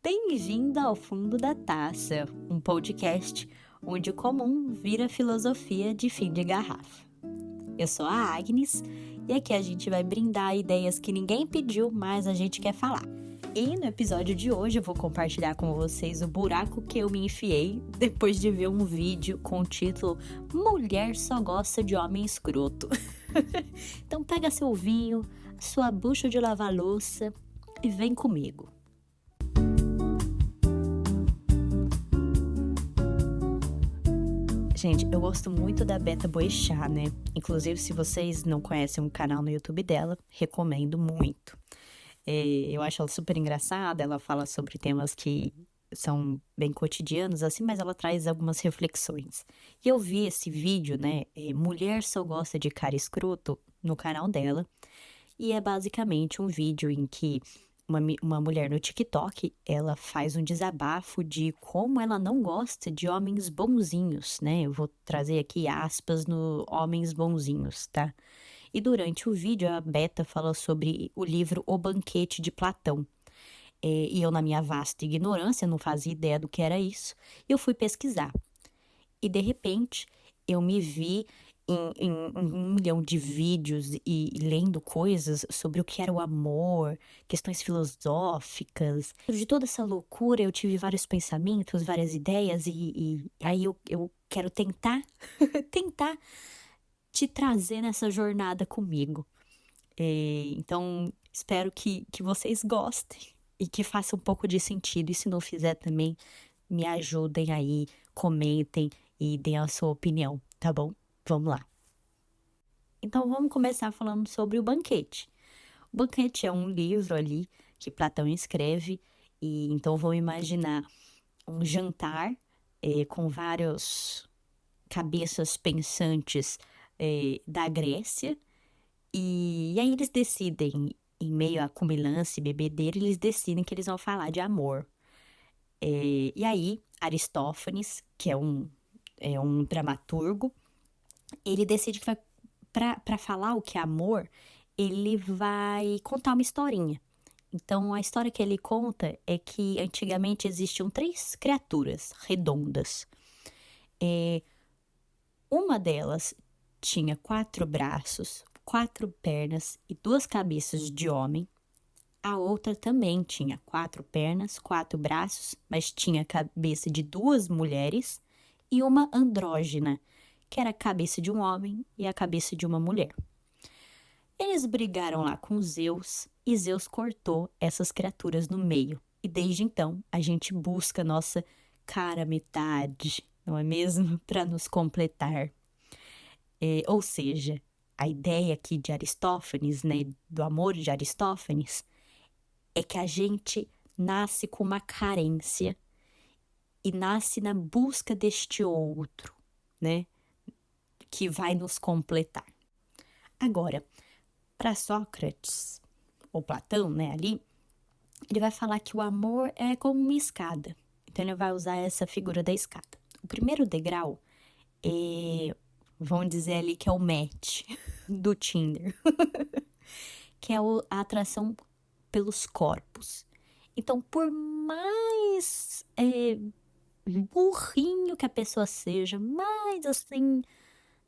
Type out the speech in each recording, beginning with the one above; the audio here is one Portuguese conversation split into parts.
Bem-vindo ao Fundo da Taça, um podcast onde o comum vira filosofia de fim de garrafa. Eu sou a Agnes e aqui a gente vai brindar ideias que ninguém pediu, mas a gente quer falar. E no episódio de hoje eu vou compartilhar com vocês o buraco que eu me enfiei depois de ver um vídeo com o título Mulher só gosta de homem escroto. Então pega seu vinho, sua bucha de lavar louça e vem comigo. Gente, eu gosto muito da Beta Boechat, né? Inclusive, se vocês não conhecem o canal no YouTube dela, recomendo muito. Eu acho ela super engraçada, ela fala sobre temas que são bem cotidianos, assim, mas ela traz algumas reflexões. E eu vi esse vídeo, né? Mulher só gosta de cara escroto, no canal dela. E é basicamente um vídeo em que uma mulher no TikTok, ela faz um desabafo de como ela não gosta de homens bonzinhos, né? Eu vou trazer aqui aspas no homens bonzinhos, tá? E durante o vídeo, a Beta fala sobre o livro O Banquete de Platão. E eu, na minha vasta ignorância, não fazia ideia do que era isso, eu fui pesquisar. E, de repente, eu me vi em um milhão de vídeos e lendo coisas sobre o que era o amor, questões filosóficas. De toda essa loucura, eu tive vários pensamentos, várias ideias, e aí eu quero tentar, tentar te trazer nessa jornada comigo. Então, espero que vocês gostem e que faça um pouco de sentido. E se não fizer também, me ajudem aí, comentem e deem a sua opinião, tá bom? Vamos lá. Então, vamos começar falando sobre o Banquete. O Banquete é um livro ali que Platão escreve, e então vou imaginar um jantar com vários cabeças pensantes da Grécia, e aí eles decidem, em meio à cubilância e bebedeira, eles decidem que eles vão falar de amor. E aí, Aristófanes, que é um dramaturgo, ele decide que vai, para falar o que é amor, ele vai contar uma historinha. Então, a história que ele conta é que antigamente existiam três criaturas redondas. Uma delas tinha 4 braços, 4 pernas e 2 cabeças de homem. A outra também tinha 4 pernas, 4 braços, mas tinha a cabeça de 2 mulheres e uma andrógina, que era a cabeça de um homem e a cabeça de uma mulher. Eles brigaram lá com Zeus e Zeus cortou essas criaturas no meio. E desde então a gente busca a nossa cara metade, não é mesmo? Para nos completar. Ou seja, a ideia aqui de Aristófanes, né, do amor de Aristófanes, é que a gente nasce com uma carência e nasce na busca deste outro, né, que vai nos completar. Agora, para Sócrates, ou Platão, né, ali, ele vai falar que o amor é como uma escada. Então, ele vai usar essa figura da escada. O primeiro degrau vamos dizer ali que é o match do Tinder, que é a atração pelos corpos. Então, por mais burrinho que a pessoa seja, mais assim,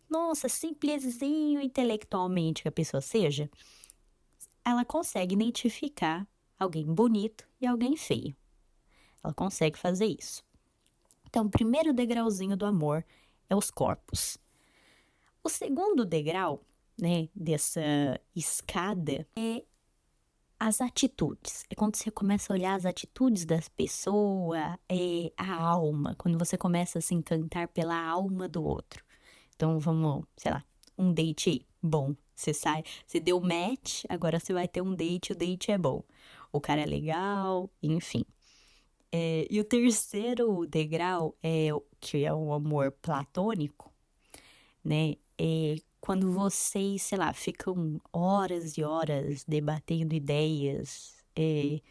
nossa, simplesinho intelectualmente que a pessoa seja, ela consegue identificar alguém bonito e alguém feio. Ela consegue fazer isso. Então, o primeiro degrauzinho do amor é os corpos. O segundo degrau, né, dessa escada é as atitudes. É quando você começa a olhar as atitudes das pessoas, a alma, quando você começa a se encantar pela alma do outro. Então, vamos, sei lá, um date bom. Você sai, você deu match, agora você vai ter um date, o date é bom. O cara é legal, enfim. E o terceiro degrau que é o amor platônico, né? Quando vocês, sei lá, ficam horas e horas debatendo ideias, e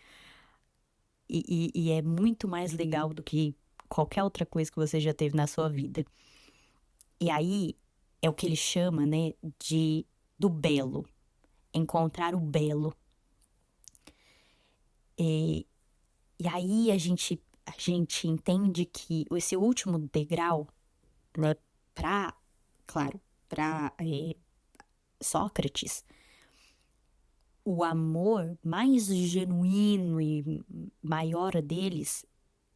é muito mais legal do que qualquer outra coisa que você já teve na sua vida. E aí é o que ele chama, né, do belo, encontrar o belo. E aí a gente entende que esse último degrau, né, para, claro, para Sócrates, o amor mais genuíno e maior deles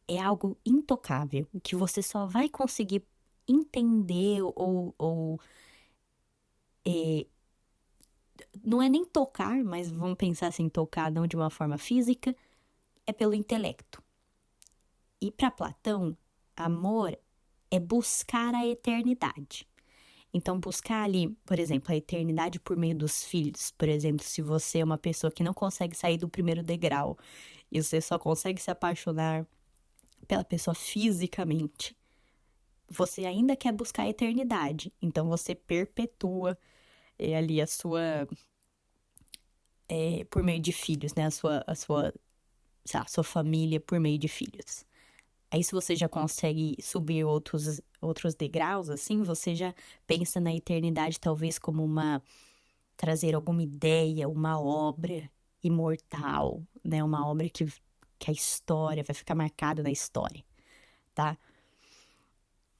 é algo intocável, que você só vai conseguir entender ou não é nem tocar, mas vamos pensar assim, tocar não de uma forma física, é pelo intelecto. E para Platão, amor é buscar a eternidade. Então, buscar ali, por exemplo, a eternidade por meio dos filhos. Por exemplo, se você é uma pessoa que não consegue sair do primeiro degrau e você só consegue se apaixonar pela pessoa fisicamente, você ainda quer buscar a eternidade. Então, você perpetua ali a sua, por meio de filhos, né? Sei lá, a sua família por meio de filhos. Aí, se você já consegue subir outros degraus, assim, você já pensa na eternidade talvez como trazer alguma ideia, uma obra imortal, né? Uma obra que a história vai ficar marcada na história, tá?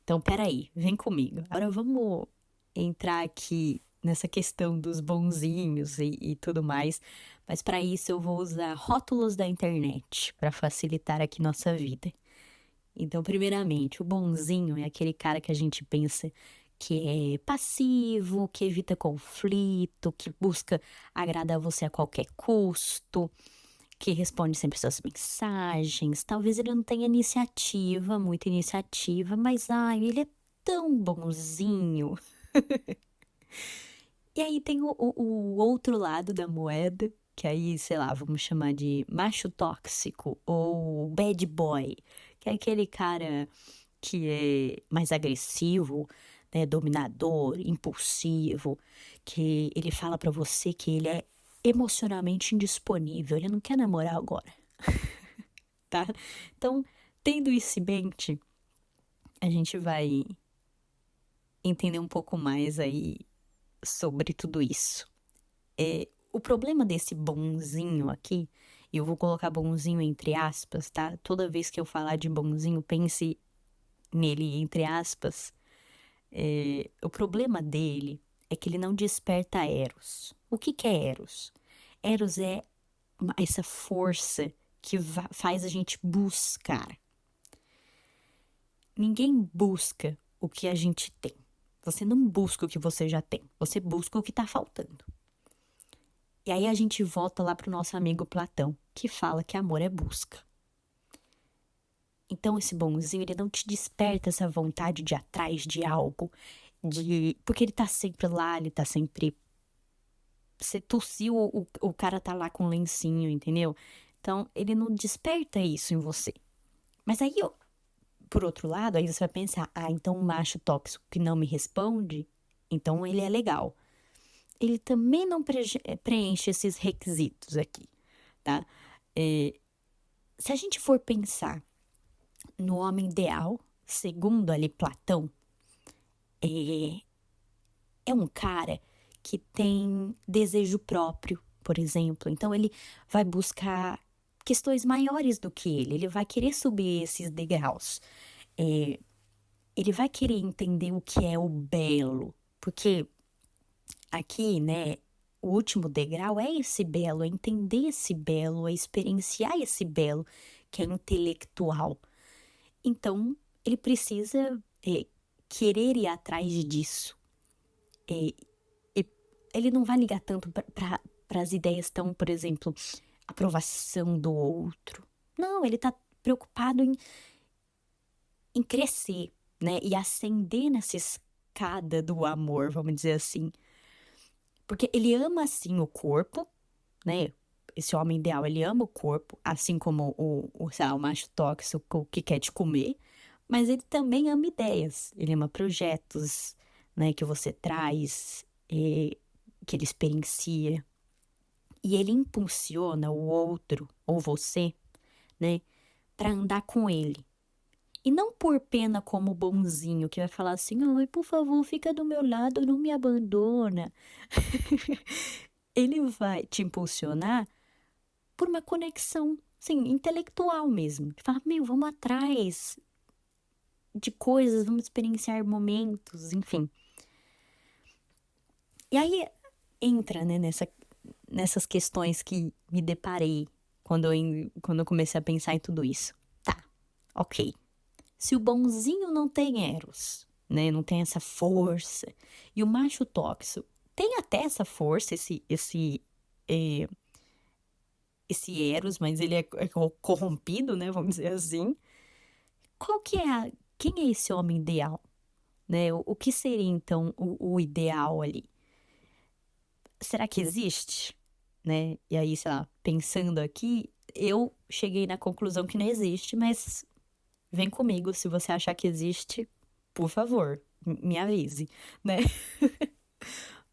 Então, peraí, vem comigo. Agora vamos entrar aqui nessa questão dos bonzinhos e tudo mais, mas para isso eu vou usar rótulos da internet para facilitar aqui nossa vida. Então, primeiramente, o bonzinho é aquele cara que a gente pensa que é passivo, que evita conflito, que busca agradar você a qualquer custo, que responde sempre suas mensagens. Talvez ele não tenha iniciativa, muita iniciativa, mas ai, ele é tão bonzinho. E aí tem o outro lado da moeda, que aí, sei lá, vamos chamar de macho tóxico ou bad boy, que é aquele cara que é mais agressivo, né, dominador, impulsivo, que ele fala pra você que ele é emocionalmente indisponível, ele não quer namorar agora, tá? Então, tendo isso em mente, a gente vai entender um pouco mais aí sobre tudo isso. O problema desse bonzinho aqui, e eu vou colocar bonzinho entre aspas, tá? Toda vez que eu falar de bonzinho, pense nele entre aspas. O problema dele é que ele não desperta Eros. O que que é Eros? Eros é essa força que faz a gente buscar. Ninguém busca o que a gente tem. Você não busca o que você já tem. Você busca o que está faltando. E aí a gente volta lá pro nosso amigo Platão, que fala que amor é busca. Então esse bonzinho, ele não te desperta essa vontade de ir atrás de algo, porque ele tá sempre lá, ele tá sempre. Você tossiu, o cara tá lá com lencinho, entendeu? Então ele não desperta isso em você. Mas aí, ó, por outro lado, aí você vai pensar, então um macho tóxico que não me responde, então ele é legal. Ele também não preenche esses requisitos aqui, tá? Se a gente for pensar no homem ideal, segundo ali Platão, é um cara que tem desejo próprio, por exemplo. Então ele vai buscar questões maiores do que ele vai querer subir esses degraus. Ele vai querer entender o que é o belo, porque aqui, né, o último degrau é esse belo, é entender esse belo, é experienciar esse belo que é intelectual. Então, ele precisa querer ir atrás disso. Ele não vai ligar tanto para as ideias tão, por exemplo, aprovação do outro. Não, ele tá preocupado em crescer, né? E ascender nessa escada do amor, vamos dizer assim. Porque ele ama, sim, o corpo, né? Esse homem ideal, ele ama o corpo, assim como sei lá, o macho tóxico que quer te comer, mas ele também ama ideias, ele ama projetos, né, que você traz, que ele experiencia, e ele impulsiona o outro, ou você, né, para andar com ele. E não por pena como bonzinho, que vai falar assim, ai, por favor, fica do meu lado, não me abandona. Ele vai te impulsionar por uma conexão, assim, intelectual mesmo. De falar, meu, vamos atrás de coisas, vamos experienciar momentos, enfim. E aí entra, né, nessas questões que me deparei quando eu comecei a pensar em tudo isso. Tá, ok. Se o bonzinho não tem eros, né, não tem essa força, e o macho tóxico tem até essa força, eh, esse eros, mas ele é corrompido, né, vamos dizer assim. Qual que é quem é esse homem ideal, né? O que seria então o ideal ali? Será que existe, né? E aí, sei lá, pensando aqui, eu cheguei na conclusão que não existe, mas vem comigo se você achar que existe, por favor, me avise, né?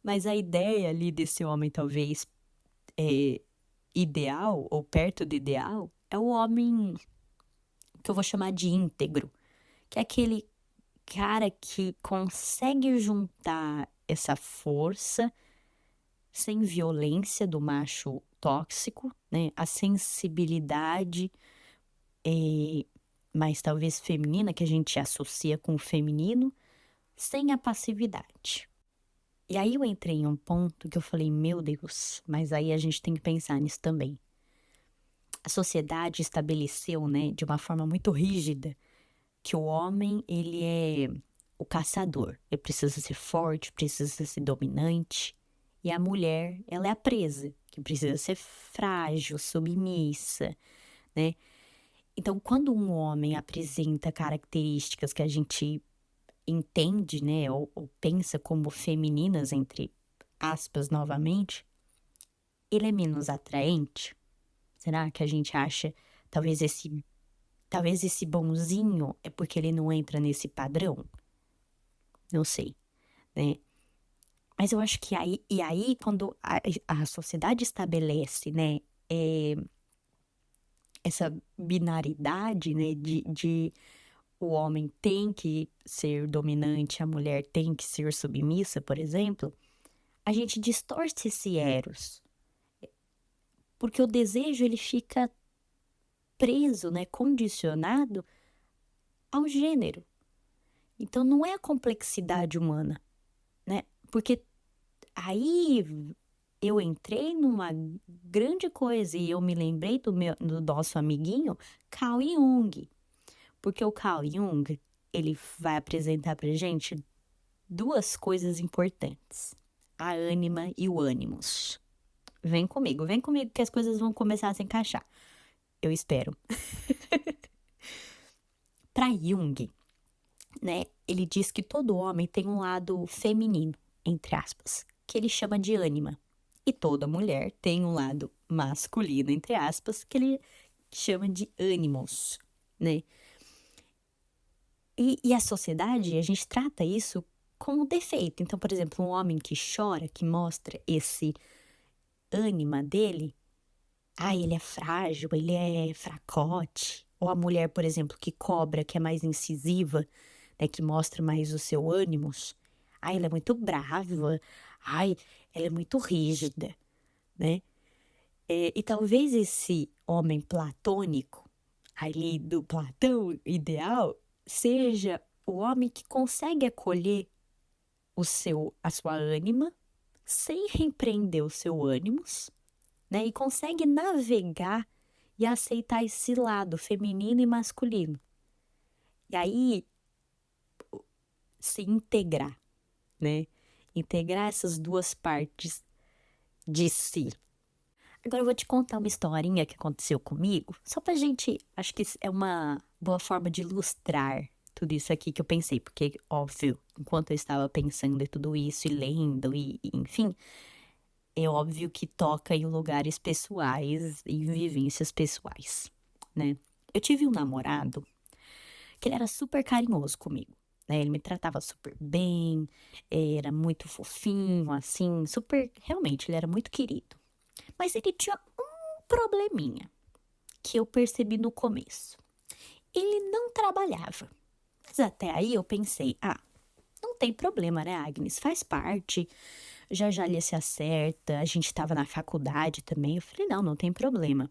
Mas a ideia ali desse homem, talvez, ideal, ou perto do ideal, é o homem que eu vou chamar de íntegro, que é aquele cara que consegue juntar essa força sem violência do macho tóxico, né? A sensibilidade, mais talvez feminina, que a gente associa com o feminino, sem a passividade. E aí eu entrei em um ponto que eu falei, meu Deus, mas aí a gente tem que pensar nisso também. A sociedade estabeleceu, né, de uma forma muito rígida, que o homem, ele é o caçador. Ele precisa ser forte, precisa ser dominante. E a mulher, ela é a presa, que precisa ser frágil, submissa, né? Então, quando um homem apresenta características que a gente entende, né, ou pensa como femininas, entre aspas, novamente, ele é menos atraente? Será que a gente acha, talvez esse bonzinho é porque ele não entra nesse padrão? Não sei, né? Mas eu acho que aí quando a sociedade estabelece, né, essa binaridade, né, de o homem tem que ser dominante, a mulher tem que ser submissa, por exemplo, a gente distorce esse eros, porque o desejo ele fica preso, né, condicionado ao gênero. Então não é a complexidade humana, né? Porque aí eu entrei numa grande coisa e eu me lembrei do nosso amiguinho Carl Jung. Porque o Carl Jung, ele vai apresentar pra gente duas coisas importantes: a ânima e o ânimos. Vem comigo que as coisas vão começar a se encaixar. Eu espero. Para Jung, né, ele diz que todo homem tem um lado feminino, entre aspas, que ele chama de ânima. E toda mulher tem um lado masculino, entre aspas, que ele chama de ânimos, né? E a sociedade, a gente trata isso como defeito. Então, por exemplo, um homem que chora, que mostra esse ânima dele, ele é frágil, ele é fracote. Ou a mulher, por exemplo, que cobra, que é mais incisiva, né, que mostra mais o seu ânimos. Ela é muito brava. Ela é muito rígida, né? E talvez esse homem platônico, ali do Platão ideal, seja o homem que consegue acolher a sua ânima, sem repreender o seu ânimos, né? E consegue navegar e aceitar esse lado feminino e masculino. E aí se integrar, né? Integrar essas duas partes de si. Agora eu vou te contar uma historinha que aconteceu comigo, só pra gente, acho que é uma boa forma de ilustrar tudo isso aqui que eu pensei, porque, óbvio, enquanto eu estava pensando em tudo isso e lendo enfim, é óbvio que toca em lugares pessoais e vivências pessoais, né? Eu tive um namorado que ele era super carinhoso comigo, né? Ele me tratava super bem, era muito fofinho, assim, super, realmente, ele era muito querido. Mas ele tinha um probleminha que eu percebi no começo. Ele não trabalhava. Mas até aí eu pensei, não tem problema, né, Agnes? Faz parte. Já já ele se acerta. A gente estava na faculdade também. Eu falei, não tem problema.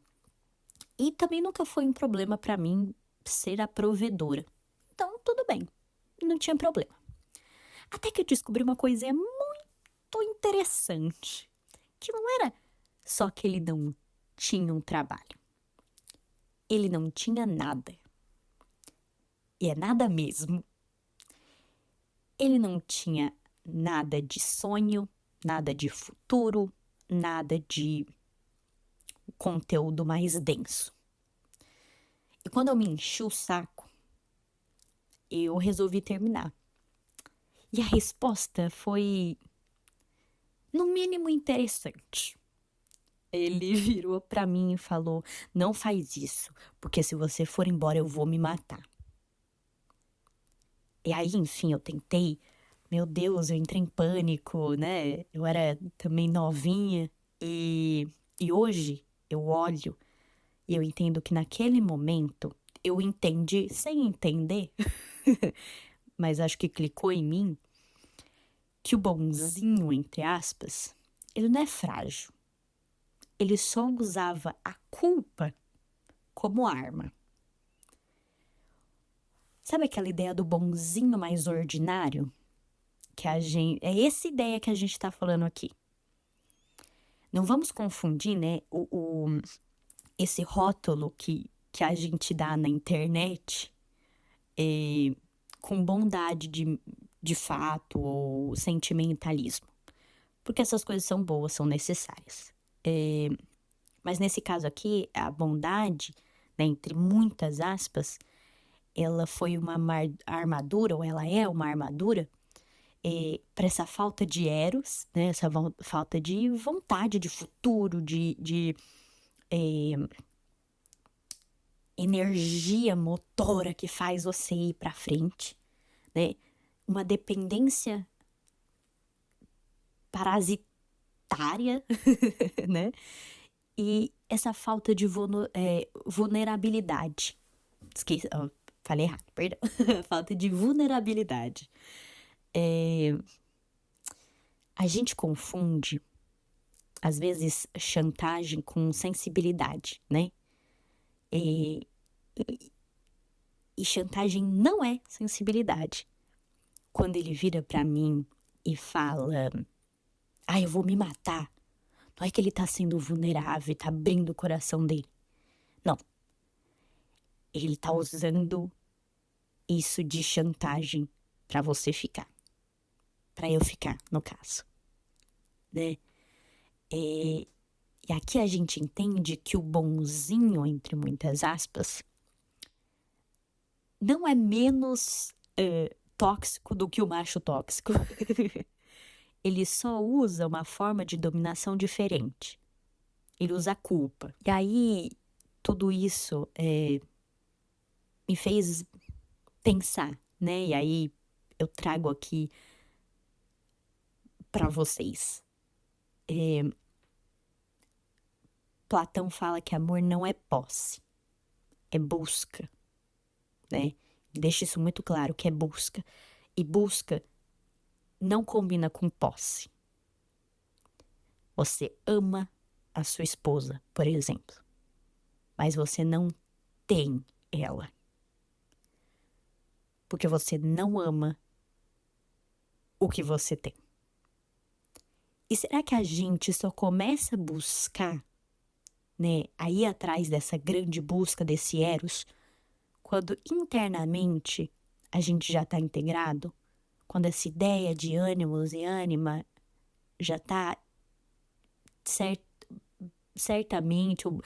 E também nunca foi um problema pra mim ser a provedora. Então, tudo bem, não tinha problema. Até que eu descobri uma coisa muito interessante, que não era só que ele não tinha um trabalho. Ele não tinha nada. E é nada mesmo. Ele não tinha nada de sonho, nada de futuro, nada de conteúdo mais denso. E quando eu me enchi o saco, eu resolvi terminar. E a resposta foi, no mínimo, interessante. Ele virou pra mim e falou: não faz isso, porque se você for embora eu vou me matar. E aí, enfim, eu tentei. Meu Deus, eu entrei em pânico, né? Eu era também novinha. E hoje eu olho e eu entendo que naquele momento eu entendi, sem entender, mas acho que clicou em mim, que o bonzinho, entre aspas, ele não é frágil. Ele só usava a culpa como arma. Sabe aquela ideia do bonzinho mais ordinário? É essa ideia que a gente tá falando aqui. Não vamos confundir, né, esse rótulo que a gente dá na internet com bondade de fato ou sentimentalismo. Porque essas coisas são boas, são necessárias. Mas nesse caso aqui, a bondade, né, entre muitas aspas, ela foi uma armadura, ou ela é uma armadura, para essa falta de eros, né, essa falta de vontade de futuro, de energia motora que faz você ir para frente, né? Uma dependência parasitária, né? E essa falta de vulnerabilidade. Esqueci, falei errado, perdão. Falta de vulnerabilidade. A gente confunde, às vezes, chantagem com sensibilidade, né? E chantagem não é sensibilidade. Quando ele vira pra mim e fala: eu vou me matar. Não é que ele tá sendo vulnerável e tá abrindo o coração dele. Não. Ele tá usando isso de chantagem pra você ficar. Pra eu ficar, no caso. Né? E aqui a gente entende que o bonzinho, entre muitas aspas, não é menos tóxico do que o macho tóxico. Ele só usa uma forma de dominação diferente. Ele usa a culpa. E aí, tudo isso me fez pensar, né? E aí, eu trago aqui para vocês. Platão fala que amor não é posse, é busca, né? Deixa isso muito claro, que é busca. E busca não combina com posse. Você ama a sua esposa, por exemplo, mas você não tem ela. Porque você não ama o que você tem. E será que a gente só começa a buscar, né, a ir atrás dessa grande busca desse eros, quando internamente a gente já está integrado? Quando essa ideia de ânimos e ânima já está certamente ou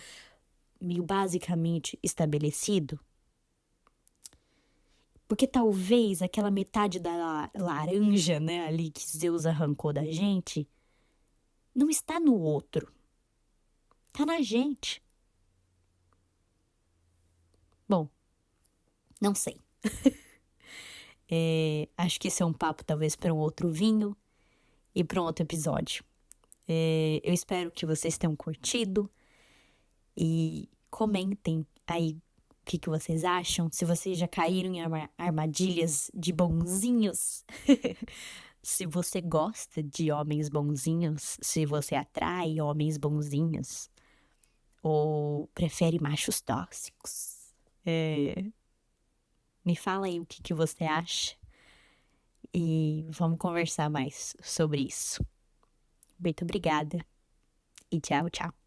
meio basicamente estabelecido? Porque talvez aquela metade da laranja, né, ali que Zeus arrancou da gente, não está no outro. Está na gente. Bom, não sei. Acho que esse é um papo talvez para um outro vinho e para um outro episódio. Eu espero que vocês tenham curtido e comentem aí o que vocês acham, se vocês já caíram em armadilhas de bonzinhos, se você gosta de homens bonzinhos, se você atrai homens bonzinhos, ou prefere machos tóxicos? Me fala aí o que você acha e vamos conversar mais sobre isso. Muito obrigada e tchau, tchau.